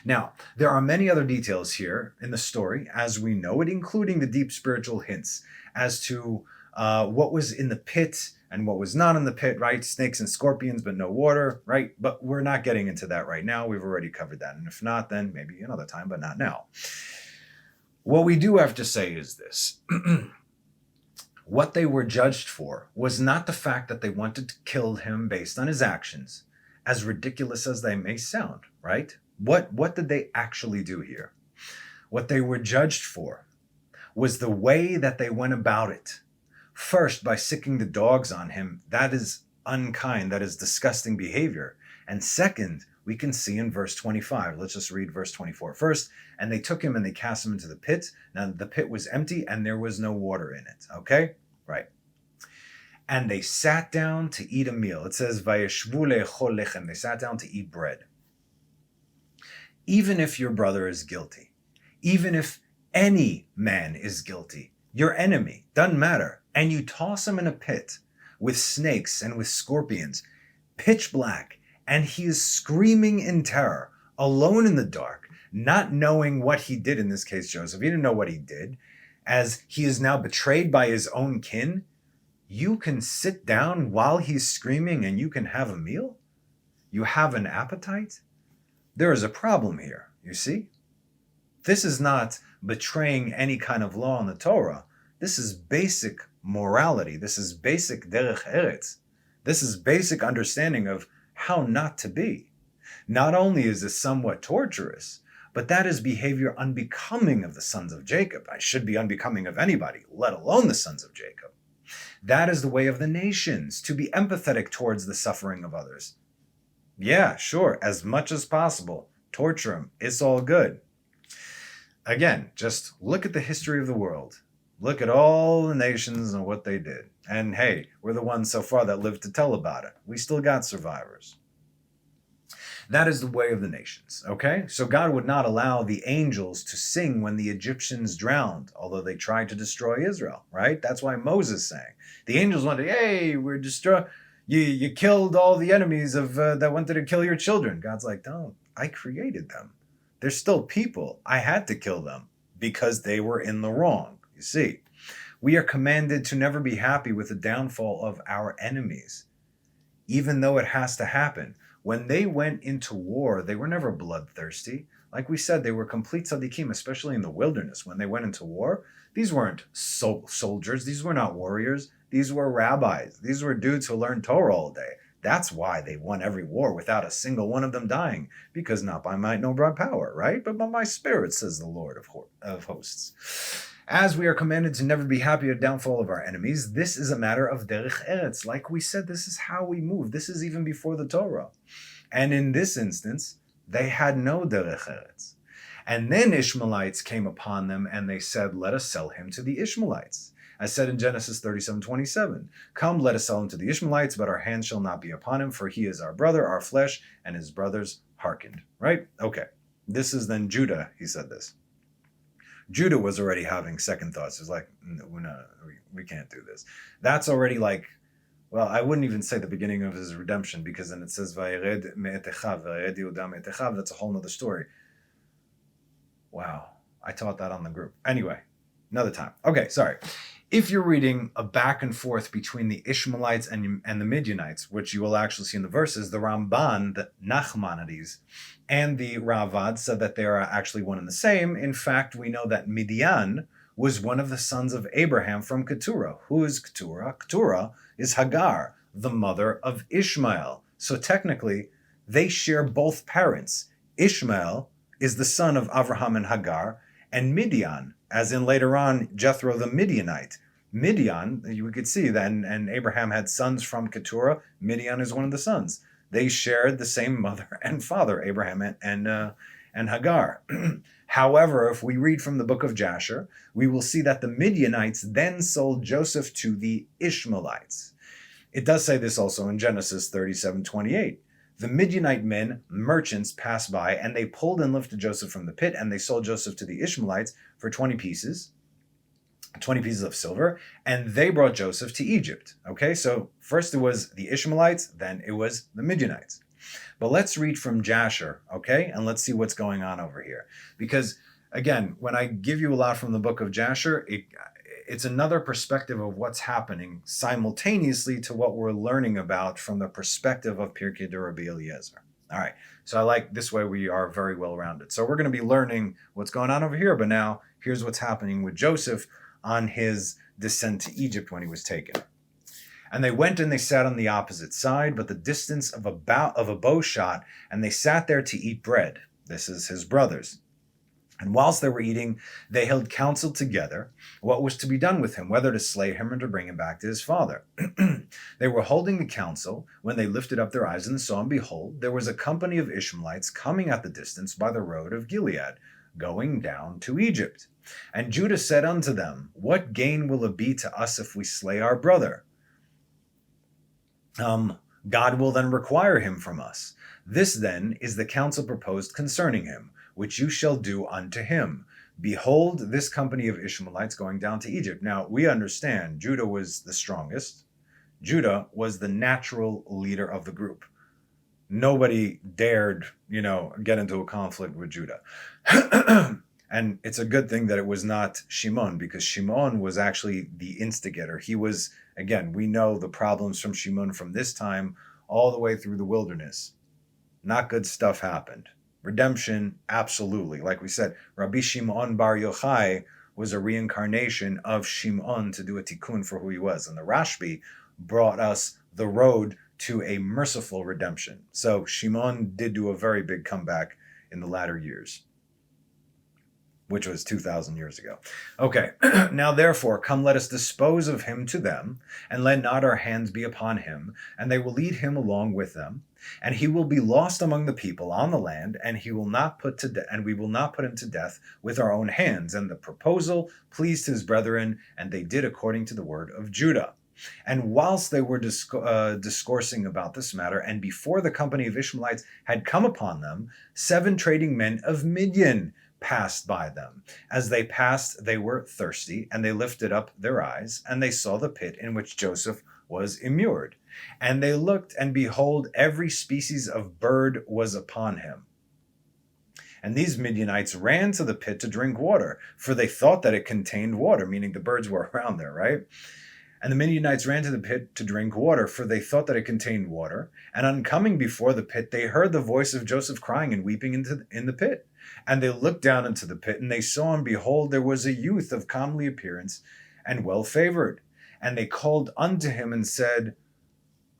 Now, there are many other details here in the story, as we know it, including the deep spiritual hints as to what was in the pit and what was not in the pit, right? Snakes and scorpions, but no water, right? But we're not getting into that right now. We've already covered that. And if not, then maybe another time, but not now. What we do have to say is this. What they were judged for was not the fact that they wanted to kill him based on his actions, as ridiculous as they may sound, right? What did they actually do here? What they were judged for was the way that they went about it. First, by sicking the dogs on him. That is unkind. That is disgusting behavior. And second, we can see in verse 25. Let's just read verse 24 first. And they took him and they cast him into the pit. Now the pit was empty and there was no water in it. Okay? Right. And they sat down to eat a meal. It says, Vayeshvu le'echol lechem. They sat down to eat bread. Even if your brother is guilty, even if any man is guilty, your enemy, doesn't matter, and you toss him in a pit with snakes and with scorpions, pitch black, and he is screaming in terror, alone in the dark, not knowing what he did, in this case Joseph, he didn't know what he did, as he is now betrayed by his own kin, you can sit down while he's screaming and you can have a meal? You have an appetite? There is a problem here, you see? This is not betraying any kind of law in the Torah. This is basic morality. This is basic derech eretz. This is basic understanding of how not to be. Not only is this somewhat torturous, but that is behavior unbecoming of the sons of Jacob. I should be unbecoming of anybody, let alone the sons of Jacob. That is the way of the nations, to be empathetic towards the suffering of others. Yeah, sure, as much as possible. Torture them. It's all good. Again, just look at the history of the world. Look at all the nations and what they did. And hey, we're the ones so far that lived to tell about it. We still got survivors. That is the way of the nations, okay? So God would not allow the angels to sing when the Egyptians drowned, although they tried to destroy Israel, right? That's why Moses sang. The angels wanted, hey, we're destroying. You killed all the enemies of that wanted to kill your children. God's like, no, I created them. They're still people. I had to kill them because they were in the wrong. You see, we are commanded to never be happy with the downfall of our enemies, even though it has to happen. When they went into war, they were never bloodthirsty. Like we said, they were complete tzaddikim, especially in the wilderness. When they went into war, these weren't soldiers. These were not warriors. These were rabbis. These were dudes who learned Torah all day. That's why they won every war without a single one of them dying. Because not by might nor by power, right? But by my spirit, says the Lord of hosts. As we are commanded to never be happy at the downfall of our enemies, this is a matter of derech eretz. Like we said, this is how we move. This is even before the Torah. And in this instance, they had no derech eretz. And then Ishmaelites came upon them and they said, let us sell him to the Ishmaelites. As said in Genesis 37:27, come, let us sell him to the Ishmaelites, but our hands shall not be upon him, for he is our brother, our flesh, and his brothers hearkened. Right? Okay. This is then Judah, he said this. Judah was already having second thoughts. He's like, no, we can't do this. That's already like, well, I wouldn't even say the beginning of his redemption, because then it says, Vayered me'etechav, Vayered Yehuda me'etechav. That's a whole nother story. Wow. I taught that on the group. Anyway, another time. Okay, sorry. If you're reading a back and forth between the Ishmaelites and the Midianites, which you will actually see in the verses, the Ramban, the Nachmanides, and the Ravad said that they are actually one and the same. In fact, we know that Midian was one of the sons of Abraham from Keturah. Who is Keturah? Keturah is Hagar, the mother of Ishmael. So technically, they share both parents. Ishmael is the son of Abraham and Hagar, and Midian, as in later on Jethro the Midianite. Midian, you could see then, and Abraham had sons from Keturah. Midian is one of the sons. They shared the same mother and father, Abraham and Hagar. However, if we read from the book of Jasher, we will see that the Midianites then sold Joseph to the Ishmaelites. It does say this also in Genesis 37:28. The Midianite men, merchants, passed by, and they pulled and lifted Joseph from the pit, and they sold Joseph to the Ishmaelites for 20 pieces of silver, and they brought Joseph to Egypt. Okay, so first it was the Ishmaelites, then it was the Midianites. But let's read from Jasher, okay, and let's see what's going on over here. Because, again, when I give you a lot from the book of Jasher, it's another perspective of what's happening simultaneously to what we're learning about from the perspective of Pirkei de Rabbi Eliezer. All right, so I like this way we are very well-rounded. So we're going to be learning what's going on over here, but now here's what's happening with Joseph on his descent to Egypt when he was taken. And they went and they sat on the opposite side, but the distance of a bow shot, and they sat there to eat bread. This is his brothers. And whilst they were eating, they held counsel together what was to be done with him, whether to slay him or to bring him back to his father. They were holding the counsel when they lifted up their eyes and saw, and behold, there was a company of Ishmaelites coming at the distance by the road of Gilead, going down to Egypt. And Judah said unto them, what gain will it be to us if we slay our brother? God will then require him from us. This then is the counsel proposed concerning him, which you shall do unto him. Behold, this company of Ishmaelites going down to Egypt. Now, we understand Judah was the strongest. Judah was the natural leader of the group. Nobody dared, get into a conflict with Judah. And it's a good thing that it was not Shimon, because Shimon was actually the instigator. He was, again, we know the problems from Shimon from this time all the way through the wilderness. Not good stuff happened. Redemption, absolutely. Like we said, Rabbi Shimon Bar Yochai was a reincarnation of Shimon to do a tikkun for who he was. And the Rashbi brought us the road to a merciful redemption. So Shimon did do a very big comeback in the latter years, which was 2,000 years ago. Okay, now therefore, come let us dispose of him to them, and let not our hands be upon him, and they will lead him along with them, and he will be lost among the people on the land, and we will not put him to death with our own hands. And the proposal pleased his brethren, and they did according to the word of Judah. And whilst they were discoursing about this matter, and before the company of Ishmaelites had come upon them, 7 trading men of Midian passed by them. As they passed, they were thirsty, and they lifted up their eyes, and they saw the pit in which Joseph was immured. And they looked, and behold, every species of bird was upon him. And these Midianites ran to the pit to drink water, for they thought that it contained water, meaning the birds were around there, right? And the Midianites ran to the pit to drink water, for they thought that it contained water. And on coming before the pit, they heard the voice of Joseph crying and weeping in the pit. And they looked down into the pit, and they saw, and behold, there was a youth of comely appearance and well favored. And they called unto him and said,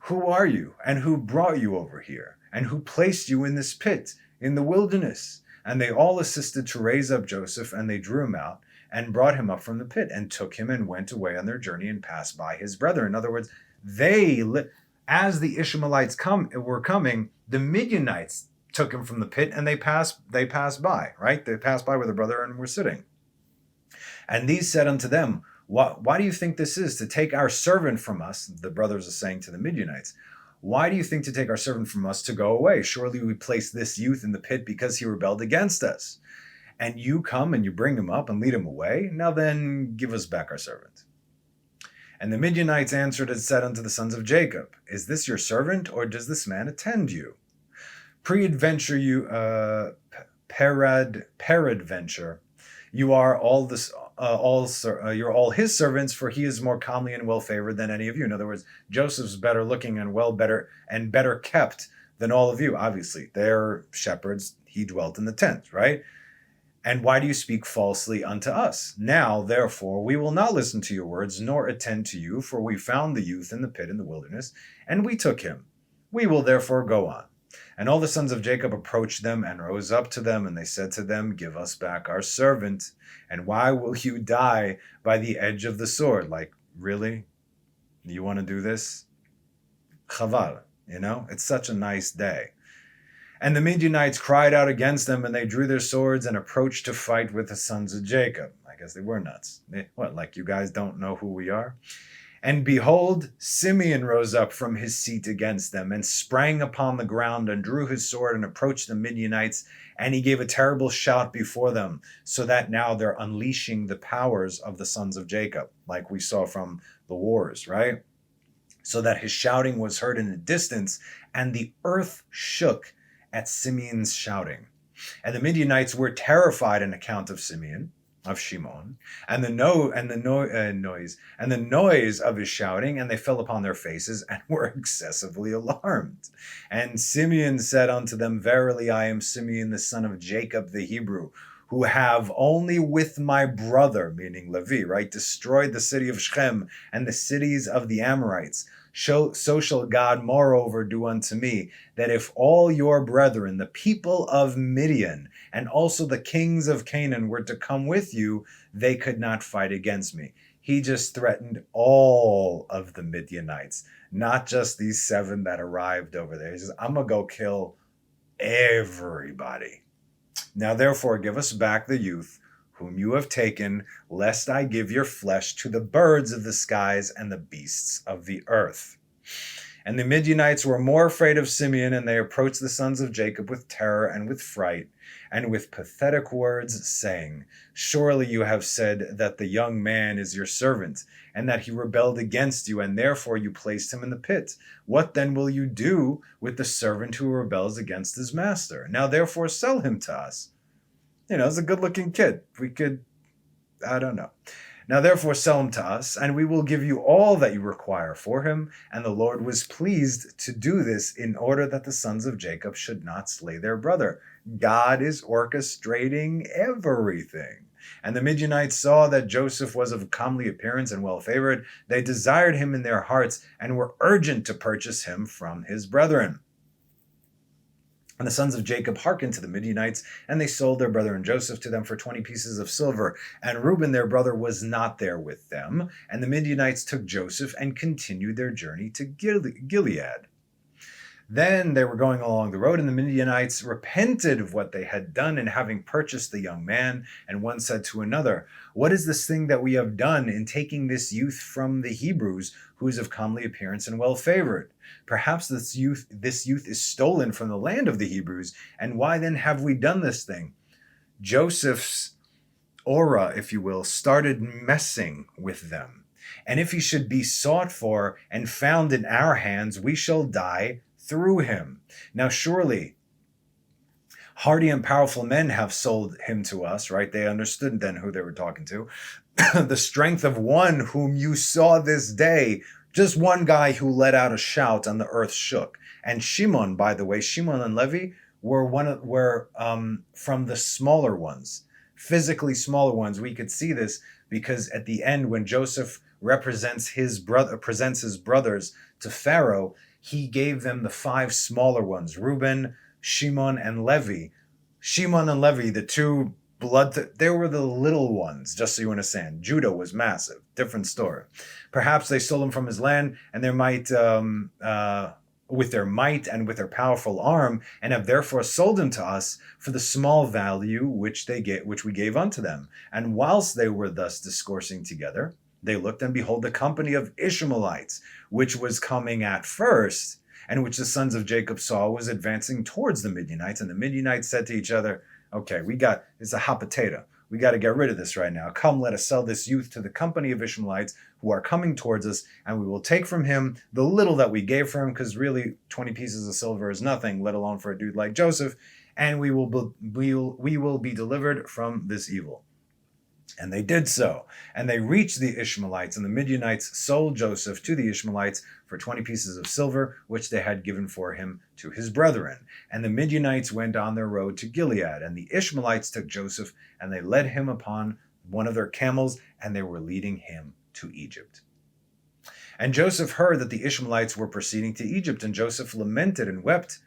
who are you? And who brought you over here? And who placed you in this pit, in the wilderness? And they all assisted to raise up Joseph, and they drew him out, and brought him up from the pit, and took him, and went away on their journey, and passed by his brethren. In other words, as the Ishmaelites were coming, the Midianites took him from the pit, and they passed by, right? They passed by where the brethren were sitting. And these said unto them, why do you think this is, to take our servant from us? The brothers are saying to the Midianites, why do you think to take our servant from us to go away? Surely we placed this youth in the pit because he rebelled against us. And you come and you bring him up and lead him away. Now then, give us back our servant. And the Midianites answered and said unto the sons of Jacob, is this your servant, or does this man attend you? Peradventure, you are you're all his servants, for he is more comely and well favored than any of you. In other words, Joseph's better looking and better kept than all of you. Obviously, they're shepherds. He dwelt in the tent, right? And why do you speak falsely unto us? Now, therefore, we will not listen to your words, nor attend to you, for we found the youth in the pit in the wilderness, and we took him. We will therefore go on. And all the sons of Jacob approached them and rose up to them, and they said to them, give us back our servant, and why will you die by the edge of the sword? Like, really? You want to do this? Chaval, it's such a nice day. And the Midianites cried out against them, and they drew their swords and approached to fight with the sons of Jacob. I guess they were nuts. What, like you guys don't know who we are? And behold, Simeon rose up from his seat against them, and sprang upon the ground, and drew his sword, and approached the Midianites, and he gave a terrible shout before them, so that now they're unleashing the powers of the sons of Jacob, like we saw from the wars, right? So that his shouting was heard in the distance, and the earth shook at Simeon's shouting. And the Midianites were terrified on account of Simeon, of Shimon, and the noise of his shouting, and they fell upon their faces and were excessively alarmed. And Simeon said unto them, verily I am Simeon the son of Jacob the Hebrew, who have only with my brother, meaning Levi, right, destroyed the city of Shechem and the cities of the Amorites. So shall God moreover do unto me, that if all your brethren, the people of Midian, and also the kings of Canaan were to come with you, they could not fight against me. He just threatened all of the Midianites, not just these 7 that arrived over there. He says, I'm going to go kill everybody. Now therefore give us back the youth whom you have taken, lest I give your flesh to the birds of the skies and the beasts of the earth. And the Midianites were more afraid of Simeon, and they approached the sons of Jacob with terror and with fright, and with pathetic words, saying, surely you have said that the young man is your servant, and that he rebelled against you, and therefore you placed him in the pit. What then will you do with the servant who rebels against his master? Now therefore sell him to us. He's a good-looking kid. We could, I don't know. Now therefore sell him to us, and we will give you all that you require for him. And the Lord was pleased to do this in order that the sons of Jacob should not slay their brother. God is orchestrating everything. And the Midianites saw that Joseph was of comely appearance and well-favored. They desired him in their hearts and were urgent to purchase him from his brethren. And the sons of Jacob hearkened to the Midianites, and they sold their brother Joseph to them for 20 pieces of silver. And Reuben their brother was not there with them. And the Midianites took Joseph and continued their journey to Gilead. Then they were going along the road, and the Midianites repented of what they had done in having purchased the young man. And one said to another, what is this thing that we have done in taking this youth from the Hebrews, who is of comely appearance and well-favored? Perhaps this youth is stolen from the land of the Hebrews, and why then have we done this thing? Joseph's aura, if you will, started messing with them. And if he should be sought for and found in our hands, we shall die through him. Now surely hardy and powerful men have sold him to us, right? They understood then who they were talking to. The strength of one whom you saw this day, just one guy who let out a shout and the earth shook. And Shimon, by the way, Shimon and Levi were from the smaller ones, physically smaller ones. We could see this because at the end, when Joseph presents his brothers to Pharaoh, he gave them the 5 smaller ones, Reuben, Shimon, and Levi. Shimon and Levi, the 2 they were the little ones, just so you understand. Judah was massive. Different story. Perhaps they stole him from his land, and their might, with their might and with their powerful arm, and have therefore sold him to us for the small value which we gave unto them. And whilst they were thus discoursing together, they looked, and behold, the company of Ishmaelites, which was coming at first, and which the sons of Jacob saw, was advancing towards the Midianites. And the Midianites said to each other, okay, it's a hot potato. We got to get rid of this right now. Come, let us sell this youth to the company of Ishmaelites who are coming towards us, and we will take from him the little that we gave for him, because really 20 pieces of silver is nothing, let alone for a dude like Joseph, and we will be delivered from this evil. And they did so. And they reached the Ishmaelites, and the Midianites sold Joseph to the Ishmaelites for 20 pieces of silver, which they had given for him to his brethren. And the Midianites went on their road to Gilead, and the Ishmaelites took Joseph, and they led him upon one of their camels, and they were leading him to Egypt. And Joseph heard that the Ishmaelites were proceeding to Egypt, and Joseph lamented and wept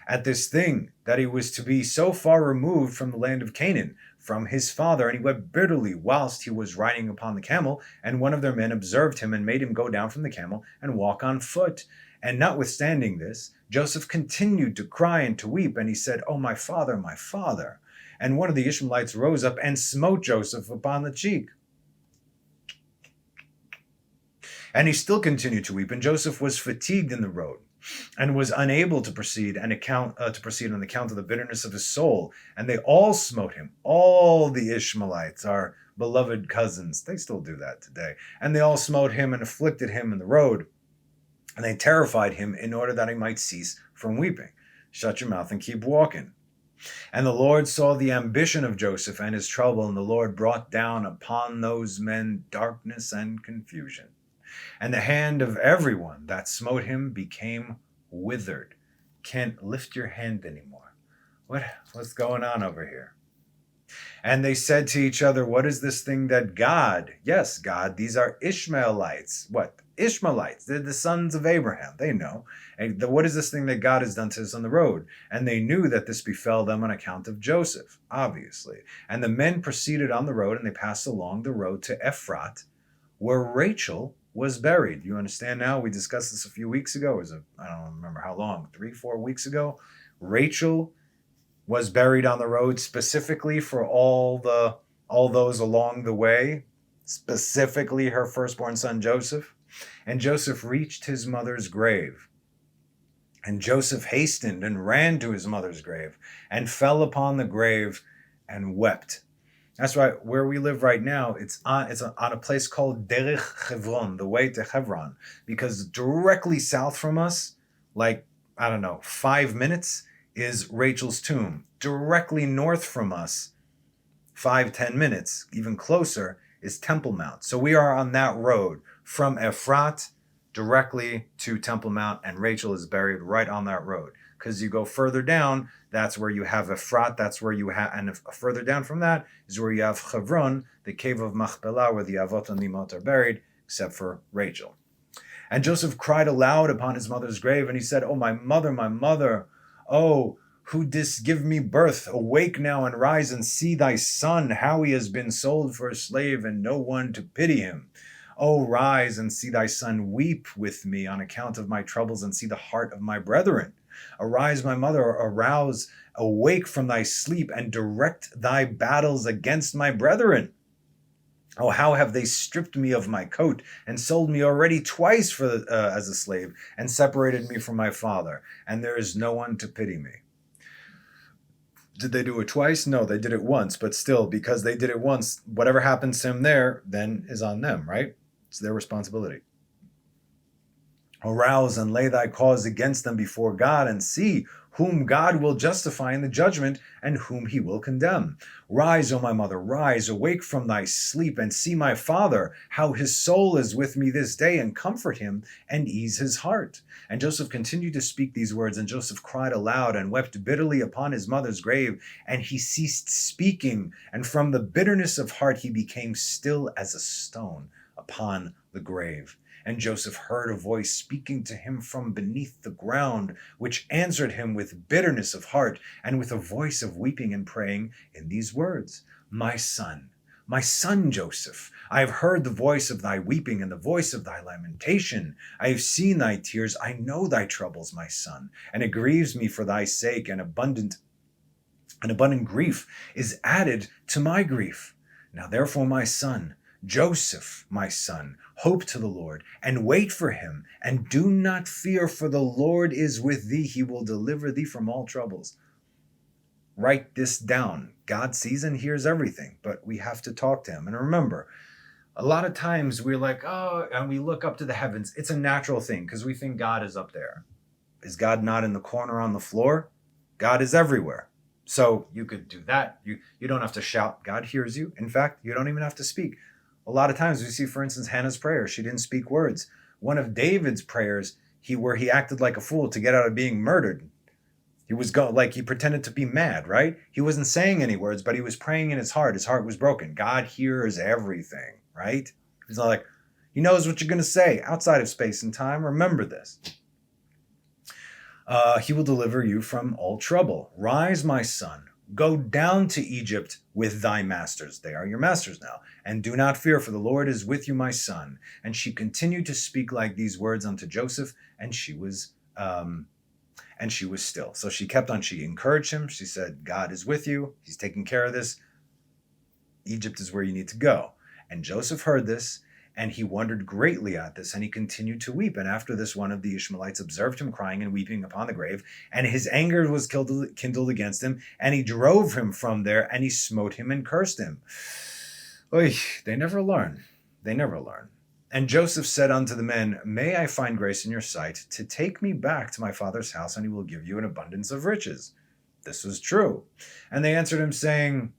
at this thing, that he was to be so far removed from the land of Canaan, from his father, and he wept bitterly whilst he was riding upon the camel. And one of their men observed him, and made him go down from the camel and walk on foot. And notwithstanding this, Joseph continued to cry and to weep, and he said, "Oh, my father, my father." And one of the Ishmaelites rose up and smote Joseph upon the cheek. And he still continued to weep, and Joseph was fatigued in the road, and was unable to proceed on account of the bitterness of his soul. And they all smote him, all the Ishmaelites, our beloved cousins. They still do that today. And they all smote him and afflicted him in the road. And they terrified him in order that he might cease from weeping. Shut your mouth and keep walking. And the Lord saw the ambition of Joseph and his trouble, and the Lord brought down upon those men darkness and confusion. And the hand of everyone that smote him became withered. Can't lift your hand anymore. What's going on over here? And they said to each other, "What is this thing that God," yes, God, these are Ishmaelites. What? Ishmaelites. They're the sons of Abraham. They know. And what is this thing that God has done to us on the road? And they knew that this befell them on account of Joseph, obviously. And the men proceeded on the road, and they passed along the road to Ephrat, where Rachel was buried. You understand now? We discussed this a few weeks ago. I don't remember how long, 3-4 weeks ago. Rachel was buried on the road specifically for all those along the way, specifically her firstborn son Joseph. And Joseph reached his mother's grave. And Joseph hastened and ran to his mother's grave and fell upon the grave and wept. That's right. Where we live right now, it's on a place called Derech Hebron, the way to Hebron, because directly south from us, 5 minutes, is Rachel's tomb. Directly north from us, 5-10 minutes, even closer, is Temple Mount. So we are on that road from Ephrat directly to Temple Mount, and Rachel is buried right on that road. Because you go further down, that's where you have Ephrat, and further down from that is where you have Hebron, the cave of Machpelah, where the Avot and the Imot are buried, except for Rachel. And Joseph cried aloud upon his mother's grave, and he said, "Oh, my mother, oh, who didst give me birth, awake now and rise and see thy son, how he has been sold for a slave, and no one to pity him. Oh, rise and see thy son, weep with me on account of my troubles, and see the heart of my brethren. Arise, my mother, arouse, awake from thy sleep, and direct thy battles against my brethren. Oh, how have they stripped me of my coat, and sold me already twice as a slave, and separated me from my father, and there is no one to pity me." Did they do it twice? No, they did it once, but still, because they did it once, whatever happens to him there, then is on them, right? It's their responsibility. Arouse and lay thy cause against them before God, and see whom God will justify in the judgment, and whom he will condemn. Rise, O my mother, rise, awake from thy sleep, and see my father, how his soul is with me this day, and comfort him, and ease his heart. And Joseph continued to speak these words, and Joseph cried aloud, and wept bitterly upon his mother's grave, and he ceased speaking, and from the bitterness of heart he became still as a stone upon the grave. And Joseph heard a voice speaking to him from beneath the ground, which answered him with bitterness of heart, and with a voice of weeping and praying in these words, my son, Joseph, I have heard the voice of thy weeping and the voice of thy lamentation. I have seen thy tears. I know thy troubles, my son, and it grieves me for thy sake, and abundant grief is added to my grief. Now therefore, my son, Joseph, my son, hope to the Lord, and wait for him, and do not fear, for the Lord is with thee. He will deliver thee from all troubles. Write this down. God sees and hears everything, but we have to talk to him. And remember, a lot of times we're like, oh, and we look up to the heavens. It's a natural thing because we think God is up there. Is God not in the corner on the floor? God is everywhere. So you could do that. You don't have to shout. God hears you. In fact, you don't even have to speak. A lot of times we see, for instance, Hannah's prayer. She didn't speak words. One of David's prayers, where he acted like a fool to get out of being murdered. He pretended to be mad, right? He wasn't saying any words, but he was praying in his heart. His heart was broken. God hears everything, right? He's not like, he knows what you're going to say outside of space and time. Remember this. He will deliver you from all trouble. Rise, my son. Go down to Egypt with thy masters. They are your masters now. And do not fear, for the Lord is with you, my son. And she continued to speak like these words unto Joseph, and she was still. So she kept on. She encouraged him. She said, God is with you. He's taking care of this. Egypt is where you need to go. And Joseph heard this, and he wondered greatly at this, and he continued to weep. And after this, one of the Ishmaelites observed him crying and weeping upon the grave, and his anger was kindled against him, and he drove him from there, and he smote him and cursed him. Oy, they never learn. They never learn. And Joseph said unto the men, May I find grace in your sight to take me back to my father's house, and he will give you an abundance of riches. This was true. And they answered him, saying,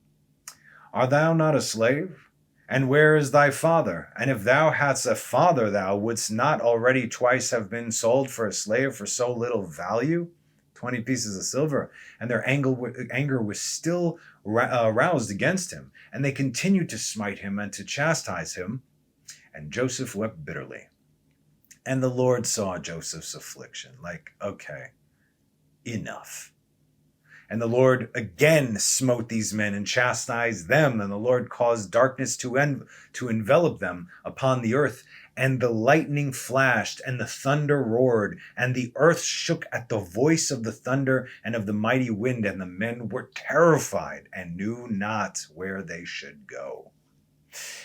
Art thou not a slave? And where is thy father? And if thou hadst a father, thou wouldst not already twice have been sold for a slave for so little value? 20 pieces of silver. And their anger was still roused against him. And they continued to smite him and to chastise him. And Joseph wept bitterly. And the Lord saw Joseph's affliction. Like, okay, enough. And the Lord again smote these men and chastised them. And the Lord caused darkness to envelop them upon the earth. And the lightning flashed, and the thunder roared, and the earth shook at the voice of the thunder and of the mighty wind. And the men were terrified and knew not where they should go.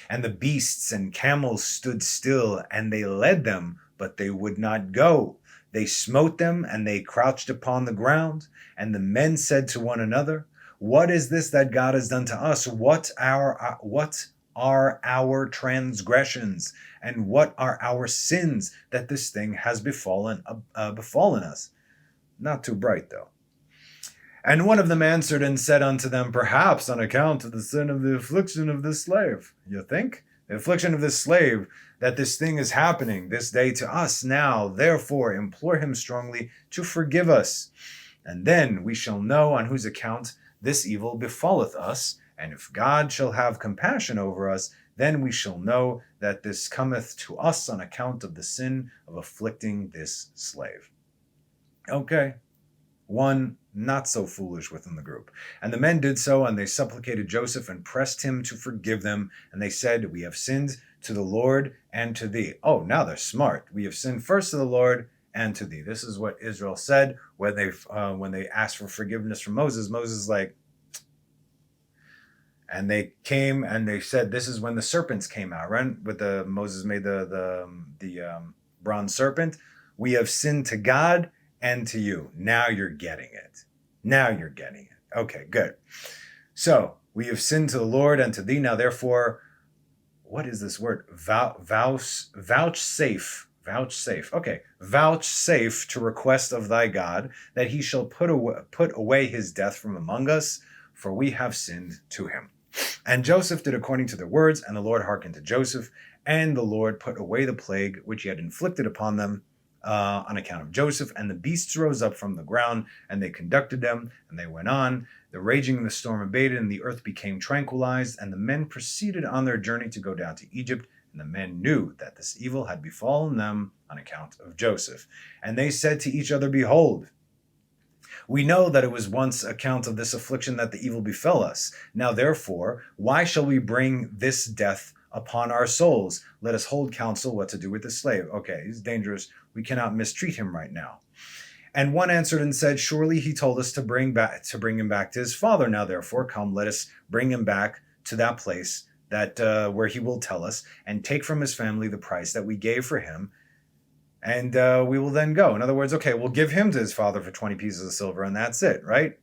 And the beasts and camels stood still, and they led them, but they would not go. They smote them, and they crouched upon the ground. And the men said to one another, What is this that God has done to us? What are our transgressions, and what are our sins that this thing has befallen us? Not too bright, though. And one of them answered and said unto them, Perhaps on account of the sin of the affliction of this slave. You think? The affliction of this slave, that this thing is happening this day to us now. Therefore implore him strongly to forgive us. And then we shall know on whose account this evil befalleth us. And if God shall have compassion over us, then we shall know that this cometh to us on account of the sin of afflicting this slave. Okay. One not so foolish within the group. And the men did so, and they supplicated Joseph and pressed him to forgive them. And they said, We have sinned to the Lord and to thee. Oh, now they're smart. We have sinned first to the Lord and to thee. This is what Israel said when they asked for forgiveness from Moses. Moses like, and they came and they said, this is when the serpents came out, right? Moses made the bronze serpent. We have sinned to God and to you. Now you're getting it. Okay, good. So we have sinned to the Lord and to thee. Now therefore, what is this word? Vouchsafe. Okay. Vouchsafe to request of thy God that he shall put away his death from among us, for we have sinned to him. And Joseph did according to their words, and the Lord hearkened to Joseph, and the Lord put away the plague which he had inflicted upon them on account of Joseph. And the beasts rose up from the ground, and they conducted them, and they went on. The raging of the storm abated, and the earth became tranquilized, and the men proceeded on their journey to go down to Egypt. And the men knew that this evil had befallen them on account of Joseph. And they said to each other, Behold, we know that it was once account of this affliction that the evil befell us. Now therefore, why shall we bring this death upon our souls? Let us hold counsel what to do with the slave. Okay, he's dangerous. We cannot mistreat him right now. And one answered and said, Surely he told us to bring him back to his father. Now therefore, come, let us bring him back to that place that where he will tell us, and take from his family the price that we gave for him, and we will then go. In other words, okay, we'll give him to his father for 20 pieces of silver, and that's it, right?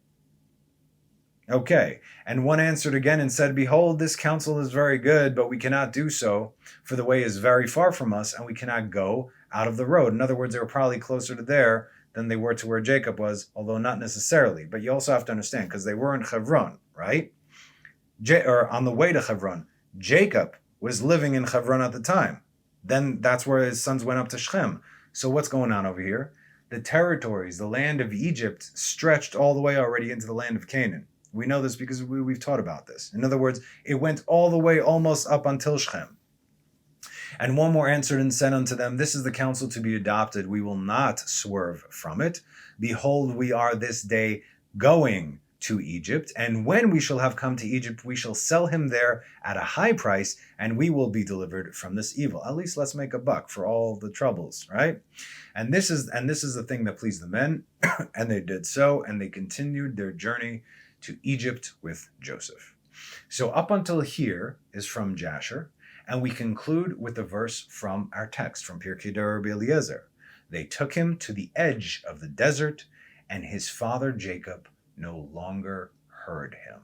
Okay. And one answered again and said, Behold, this counsel is very good, but we cannot do so, for the way is very far from us, and we cannot go out of the road. In other words, they were probably closer to there than they were to where Jacob was, although not necessarily. But you also have to understand, because they were in Hebron, right? Or on the way to Hebron. Jacob was living in Hebron at the time. Then that's where his sons went up to Shechem. So what's going on over here? The territories, the land of Egypt, stretched all the way already into the land of Canaan. We know this because we've taught about this. In other words, it went all the way almost up until Shechem. And one more answered and said unto them, This is the counsel to be adopted. We will not swerve from it. Behold, we are this day going to Egypt. And when we shall have come to Egypt, we shall sell him there at a high price, and we will be delivered from this evil. At least let's make a buck for all the troubles, right? And this is the thing that pleased the men, and they did so, and they continued their journey to Egypt with Joseph. So up until here is from Jasher. And we conclude with the verse from our text, from Pirkei Rabbi Eliezer. They took him to the edge of the desert, and his father Jacob no longer heard him.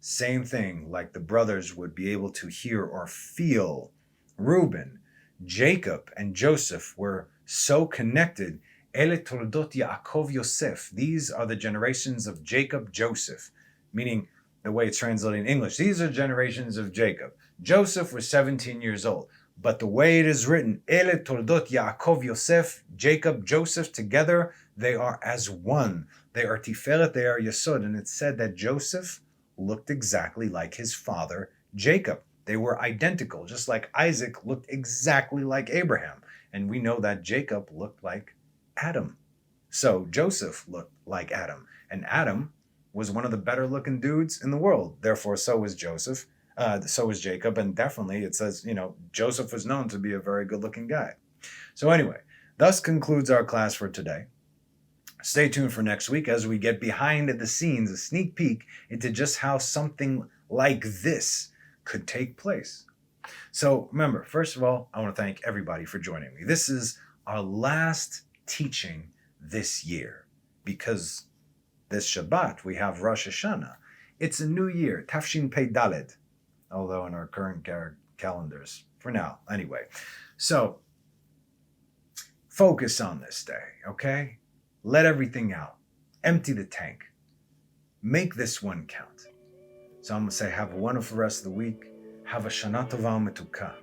Same thing, like the brothers would be able to hear or feel Reuben. Jacob and Joseph were so connected. Ele toldot Yaakov Yosef. These are the generations of Jacob, Joseph, meaning the way it's translated in English. These are generations of Jacob. Joseph was 17 years old. But the way it is written, Ele toldot Yaakov Yosef, Jacob, Joseph, together, they are as one. They are Tiferet, they are Yesod. And it said that Joseph looked exactly like his father, Jacob. They were identical, just like Isaac looked exactly like Abraham. And we know that Jacob looked like Adam. So Joseph looked like Adam. And Adam was one of the better looking dudes in the world. Therefore, so was Joseph. So was Jacob. And definitely it says, Joseph was known to be a very good looking guy. So anyway, thus concludes our class for today. Stay tuned for next week as we get behind the scenes, a sneak peek into just how something like this could take place. So remember, first of all, I want to thank everybody for joining me. This is our last teaching this year because this Shabbat we have Rosh Hashanah. It's a new year, Tafshin Pei Daled, although in our current calendars, for now, anyway. So focus on this day, okay? Let everything out. Empty the tank. Make this one count. So I'm going to say have a wonderful rest of the week. Have a Shana Tova Metuka.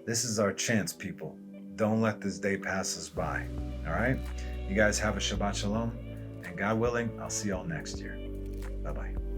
This is our chance, people. Don't let this day pass us by. All right? You guys have a Shabbat Shalom. And God willing, I'll see y'all next year. Bye-bye.